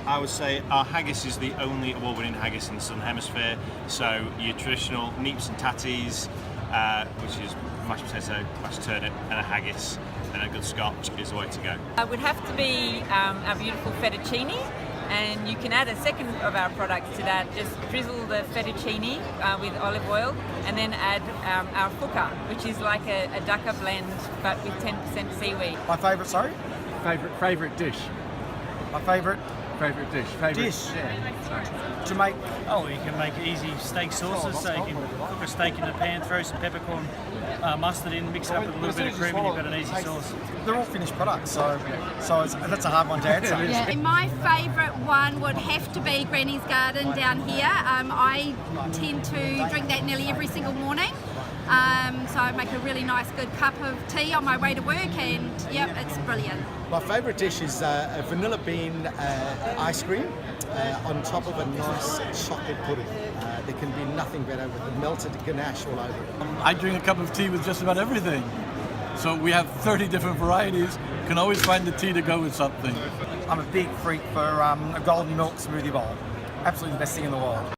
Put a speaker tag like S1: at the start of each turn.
S1: I would say our haggis is the only award-winning haggis in the Southern Hemisphere. So your traditional neeps and tatties, which is mashed potato, mashed turnip, and a haggis, and a good scotch is the way to go.
S2: It would have to be our beautiful fettuccine, and you can add a second of our products to that. Just drizzle the fettuccine with olive oil, and then add our fuka, which is like a dukkha blend but with 10% seaweed.
S3: My favourite, sorry?
S4: Favourite dish.
S3: My favourite
S4: Dish. Yeah. Sorry.
S3: to make.
S5: Oh, you can make easy steak sauces, so you can cook a steak in the pan, throw some peppercorn mustard in, mix it up with a little bit of cream, and you've got an easy sauce.
S3: They're all finished products, so that's a hard one to answer.
S6: Yeah. My favourite one would have to be Granny's Garden down here. I tend to drink that nearly every single morning. So I make a really nice good cup of tea on my way to work, and yep, it's brilliant.
S7: My favourite dish is a vanilla bean ice cream on top of a nice chocolate pudding. There can be nothing better with the melted ganache all over it.
S8: I drink a cup of tea with just about everything. So we have 30 different varieties. You can always find the tea to go with something.
S3: I'm a big freak for a golden milk smoothie bowl. Absolutely the best thing in the world.